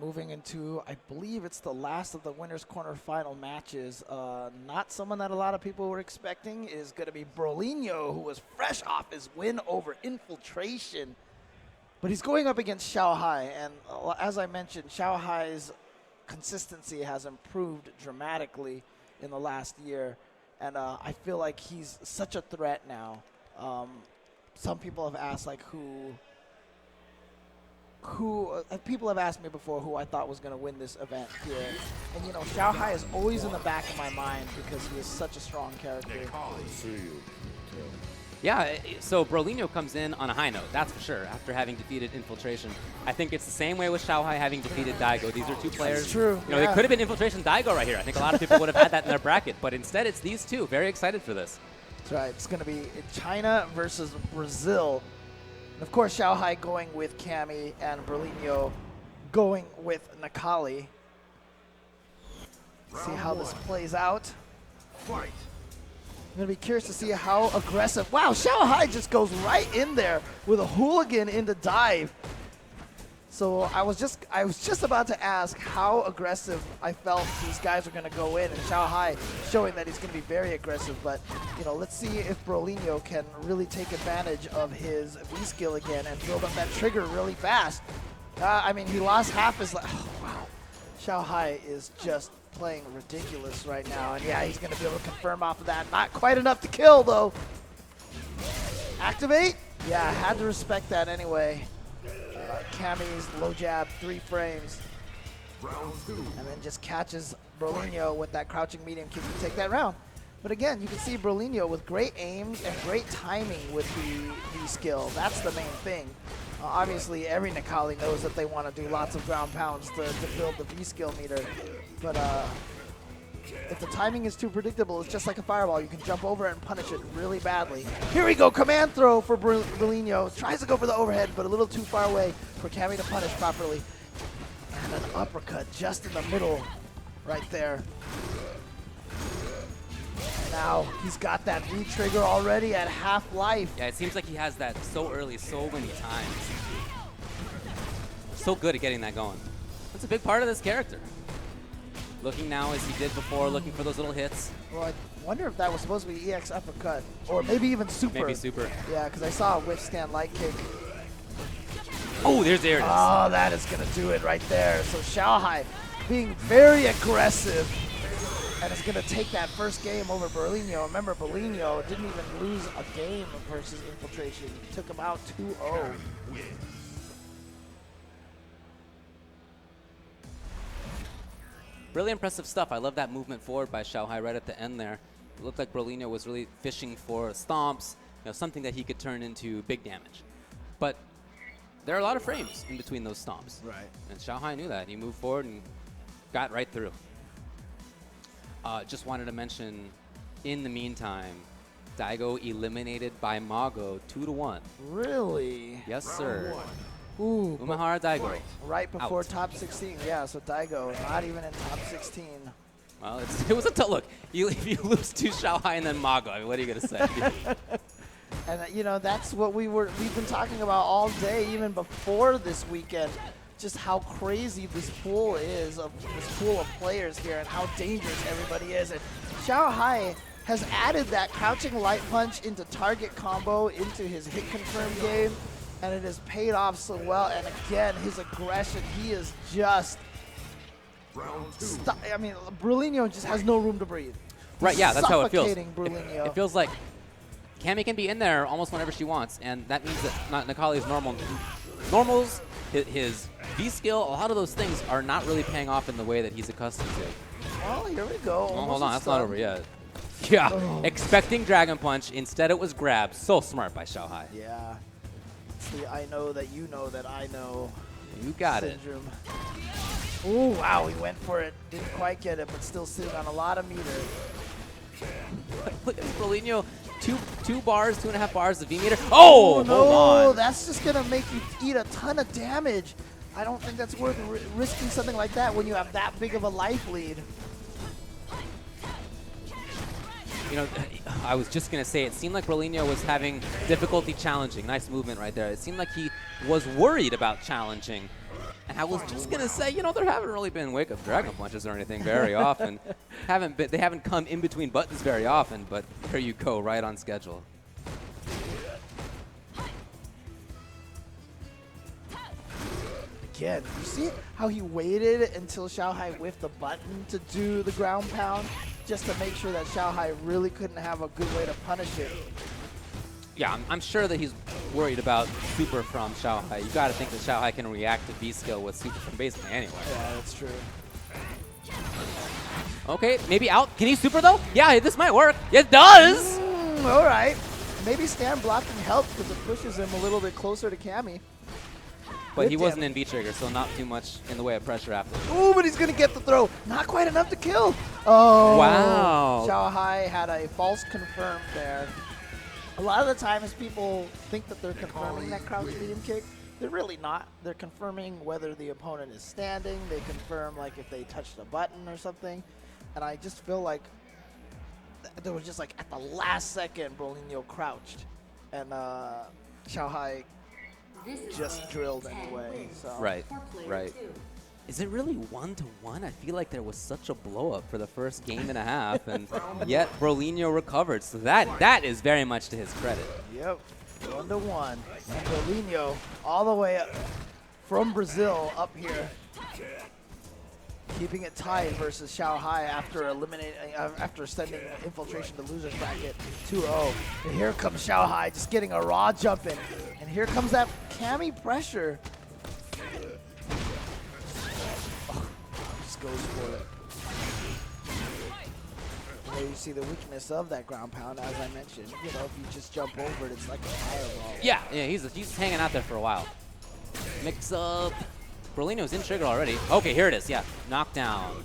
moving into, I believe it's the last of the Winners Corner final matches. Not someone that a lot of people were expecting is going to be Brolynho, who was fresh off his win over Infiltration. But he's going up against Xiaohai, and as I mentioned, Xiaohai's consistency has improved dramatically in the last year, and I feel like he's such a threat now. Some people have asked, like, people have asked me before who I thought was going to win this event here. And, you know, Xiaohai is always in the back of my mind because he is such a strong character. Yeah, so Brolynho comes in on a high note, that's for sure, after having defeated Infiltration. I think it's the same way with Xiaohai having defeated Daigo. These are two players. That's true. You know, They could have been Infiltration Daigo right here. I think a lot of people would have had that in their bracket, but instead it's these two. Very excited for this. That's right. It's going to be China versus Brazil. And of course, Xiaohai going with Cammy and Brolynho going with Nakali. See how this plays out. Fight. I'm going to be curious to see how aggressive. Wow, Xiaohai just goes right in there with a hooligan into dive. So I was just about to ask how aggressive I felt these guys are going to go in, and Xiaohai showing that he's going to be very aggressive. But, you know, let's see if Brolynho can really take advantage of his V skill again and build up that trigger really fast. I mean, he lost half his. Oh, wow. Xiaohai is just playing ridiculous right now, and yeah, he's going to be able to confirm off of that. Not quite enough to kill, though. Activate? Yeah, I had to respect that anyway. Cammy's low jab, 3 frames. And then just catches Brolynho with that crouching medium kick to take that round. But again, you can see Brolynho with great aim and great timing with the V skill. That's the main thing. Obviously, every Nakali knows that they want to do lots of ground pounds to build the V skill meter. But if the timing is too predictable, it's just like a fireball. You can jump over it and punish it really badly. Here we go, command throw for Brolynho. Tries to go for the overhead, but a little too far away for Cammy to punish properly. And an uppercut just in the middle right there. And now he's got that V-trigger already at half life. Yeah, it seems like he has that so early, so many times. So good at getting that going. That's a big part of this character. Looking now as he did before, looking for those little hits. Well, I wonder if that was supposed to be EX uppercut, or maybe even super. Maybe super. Yeah, because I saw a withstand light kick. Oh, there it is. Oh, that is going to do it right there. So Xiaohai being very aggressive, and is going to take that first game over Brolynho. Remember, Brolynho didn't even lose a game versus Infiltration. He took him out 2-0. Really impressive stuff. I love that movement forward by Xiaohai right at the end there. It looked like Brolynho was really fishing for stomps, you know, something that he could turn into big damage. But there are a lot of frames in between those stomps. Right. And Xiaohai knew that. He moved forward and got right through. Just wanted to mention, in the meantime, Daigo eliminated by Mago 2-1. Really? Yes, sir. Ooh, Umehara Daigo. Right before out. top 16. Yeah, so Daigo not even in top 16. Well, it was a tough look. If you lose to Xiaohai and then Mago, I mean, what are you going to say? And you know, that's what we've been talking about all day, even before this weekend. Just how crazy this pool is, this pool of players here, and how dangerous everybody is. And Xiaohai has added that crouching light punch into target combo into his hit confirm game, and it has paid off so well. And again, his aggression, he is just, I mean, Brolynho just has no room to breathe. Right, yeah, that's how it feels. Brolynho. It feels like Cammy can be in there almost whenever she wants, and that means that Nakali's normals, his V skill, a lot of those things are not really paying off in the way that he's accustomed to. Well, here we go. Oh, hold on, that's not over yet. Yeah, expecting Dragon Punch, instead it was grab. So smart by Xiaohai. Yeah. It's the I know that you know that I know You got syndrome. Oh, wow, he went for it. Didn't quite get it, but still sitting on a lot of meter. Look at Brolynho, 2.5 bars of V-meter. Oh, no, hold on. That's just going to make you eat a ton of damage. I don't think that's worth risking something like that when you have that big of a life lead. You know, I was just going to say, it seemed like Brolynho was having difficulty challenging. Nice movement right there. It seemed like he was worried about challenging. And I was just gonna say, you know, there haven't really been wake-up dragon punches or anything very often. They haven't come in between buttons very often, but there you go, right on schedule. Again, you see how he waited until Xiaohai whiffed the button to do the ground pound, just to make sure that Xiaohai really couldn't have a good way to punish it. Yeah, I'm sure that he's worried about super from Xiaohai. You got to think that Xiaohai can react to V-skill with super from basically anywhere. Yeah, that's true. Okay, maybe out. Can he super though? Yeah, this might work. It does! All right. Maybe stand blocking helps because it pushes him a little bit closer to Cammy. But he wasn't in V-trigger, so not too much in the way of pressure after. Ooh, but he's going to get the throw. Not quite enough to kill. Oh. Wow. Xiaohai had a false confirm there. A lot of the times people think that they're confirming that crouch medium kick. They're really not. They're confirming whether the opponent is standing. They confirm like if they touched a button or something. And I just feel like there was just like at the last second Brolynho crouched. And Xiaohai just drilled anyway. So. Right, right. Is it really 1-1? I feel like there was such a blow-up for the first game and a half, and yet Brolynho recovered. So that is very much to his credit. Yep, 1-1. And Brolynho all the way up from Brazil up here, keeping it tied versus Xiaohai after sending infiltration to losers bracket 2-0. And here comes Xiaohai just getting a raw jump in, and here comes that Cammy pressure. Goes for it. And there you see the weakness of that ground pound, as I mentioned. You know, if you just jump over it, it's like a fireball. Yeah, he's hanging out there for a while. Mix up. Brolynho's in trigger already. Okay, here it is. Yeah, knockdown.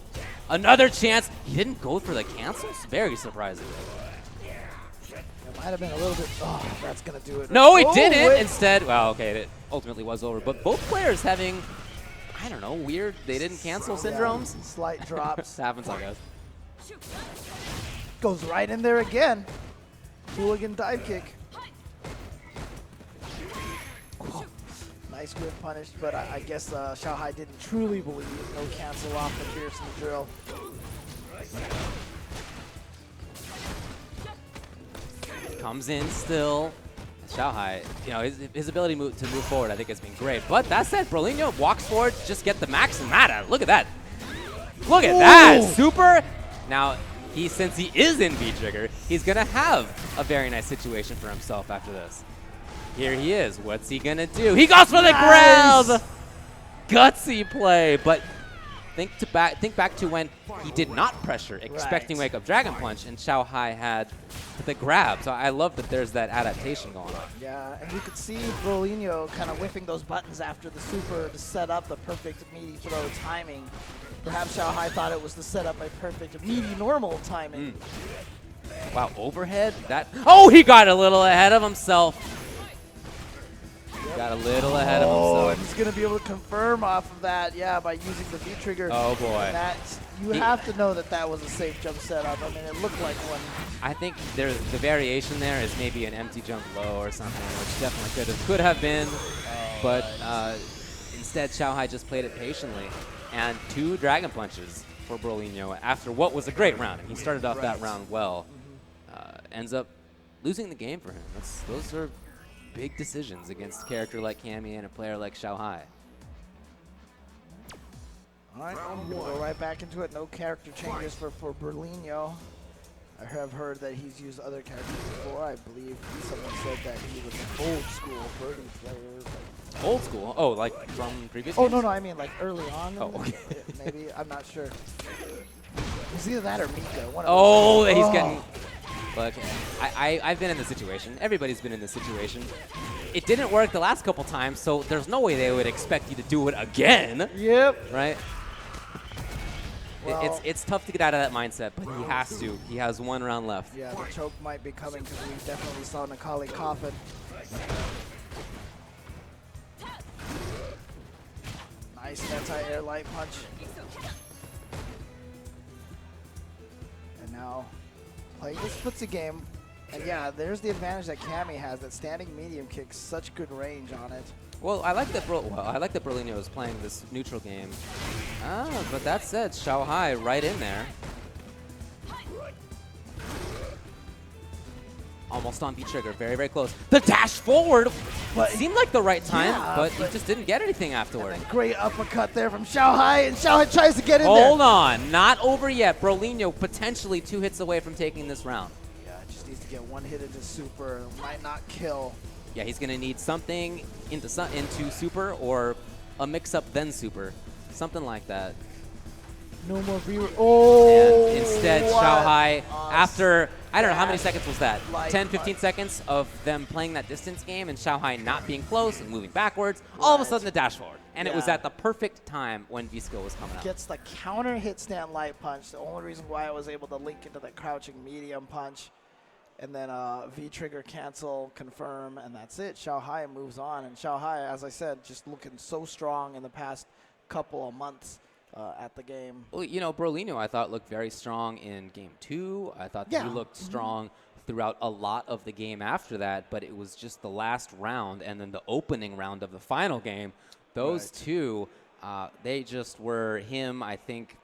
Another chance. He didn't go for the cancels. Very surprising. It might have been a little bit. Oh, that's gonna do it. No, he didn't. Instead, well, okay, it ultimately was over. But both players having, I don't know, weird, they didn't cancel syndromes. Yeah, slight drops. Happens, I guess. Goes right in there again. Hooligan dive kick. Oh, nice grip punished, but I guess Xiaohai didn't truly believe. No cancel off the Pearson drill. Comes in still. Xiaohai, you know, his ability to move forward, I think, has been great. But that said, Brolynho walks forward, just get the max and mata. Look at that. Look at that. Super. Now, since he is in V-trigger, he's going to have a very nice situation for himself after this. Here he is. What's he going to do? He goes for the grab. Gutsy play. But think back to when he did not pressure, expecting wake up Dragon Punch, and Xiaohai had the grab. So I love that there's that adaptation going on. Yeah, and you could see Brolynho kind of whiffing those buttons after the super to set up the perfect meaty throw timing. Perhaps Xiaohai thought it was to set up a perfect meaty normal timing. Wow, overhead? Oh, he got a little ahead of himself. Got a little ahead of himself. Oh, and he's going to be able to confirm off of that, yeah, by using the V-trigger. Oh, boy. You have to know that that was a safe jump setup. I mean, it looked like one. I think the variation there is maybe an empty jump low or something, which definitely could have been. But instead, Xiaohai just played it patiently. And 2 Dragon Punches for Brolynho after what was a great round. And he started off that round well. Ends up losing the game for him. Those are big decisions against a character like Cammy and a player like Xiaohai. All right, we'll go right back into it. No character changes for Brolynho. I have heard that he's used other characters before. I believe someone said that he was an old school birdie player. Old school? Oh, like from previous games? games? No, I mean like early on. Oh, okay. Maybe, I'm not sure. It's either that or Mika. He's getting... Look, I've been in this situation. Everybody's been in this situation. It didn't work the last couple times, so there's no way they would expect you to do it again. Yep. Right? Well, it's tough to get out of that mindset, but he has to. He has 1 round left. Yeah, the choke might be coming because we definitely saw Nakali coffin. Nice anti-air light punch. And now playing this footsie game. And yeah, there's the advantage that Cammy has, that standing medium kicks such good range on it. Well, I like that Brolynho is playing this neutral game. But that said, Xiaohai right in there. Almost on V-trigger, very, very close. The dash forward seemed like the right time, Yeah, but he just didn't get anything afterward. Great uppercut there from Xiaohai, and Xiaohai tries to get in there. Hold on, not over yet. Brolynho potentially 2 hits away from taking this round. Yeah, just needs to get 1 hit into super. Might not kill. Yeah, he's going to need something into super or a mix-up then super. Something like that. No more viewer. Oh! And instead, what Xiaohai, a after, I don't know, how many seconds was that? Like 10, 15 seconds of them playing that distance game and Xiaohai not being close and moving backwards. All of a sudden, the dash forward. And it was at the perfect time when V-Skill was coming out. Gets the counter hit stand light punch. The only reason why I was able to link into that crouching medium punch. And then V-trigger cancel, confirm, and that's it. Xiaohai moves on. And Xiaohai, as I said, just looking so strong in the past couple of months at the game. Well, you know, Brolynho, I thought, looked very strong in Game 2. I thought that he looked strong throughout a lot of the game after that, but it was just the last round and then the opening round of the final game. Those two, they just were him, I think,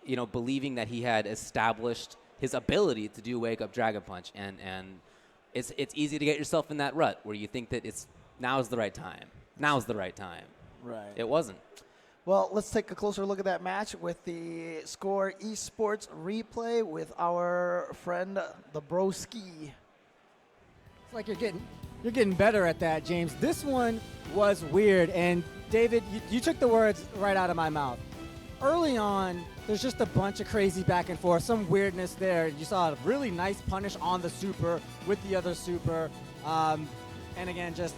you know, believing that he had established his ability to do wake up dragon punch, and it's easy to get yourself in that rut where you think that now's the right time. Now's the right time. Right. It wasn't. Well, let's take a closer look at that match with the Score Esports replay with our friend the Broski. It's like you're getting better at that, James. This one was weird, and David, you took the words right out of my mouth. Early on, there's just a bunch of crazy back and forth, some weirdness there. You saw a really nice punish on the super with the other super. And again, just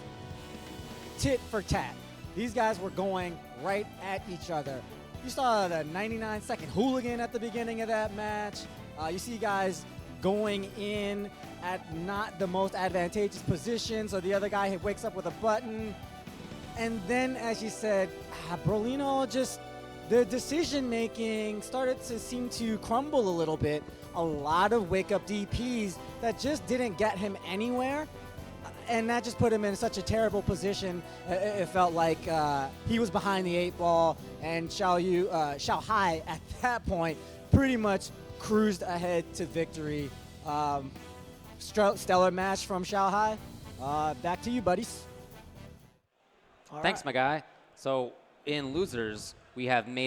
tit for tat. These guys were going right at each other. You saw the 99-second hooligan at the beginning of that match. You see guys going in at not the most advantageous position, so the other guy wakes up with a button. And then, as you said, Brolynho just... the decision-making started to seem to crumble a little bit. A lot of wake-up DPs that just didn't get him anywhere, and that just put him in such a terrible position. It felt like he was behind the 8 ball, and Xiaohai at that point pretty much cruised ahead to victory. Stellar match from Xiaohai. Back to you, buddies. Thanks, my guy. So in losers, we have made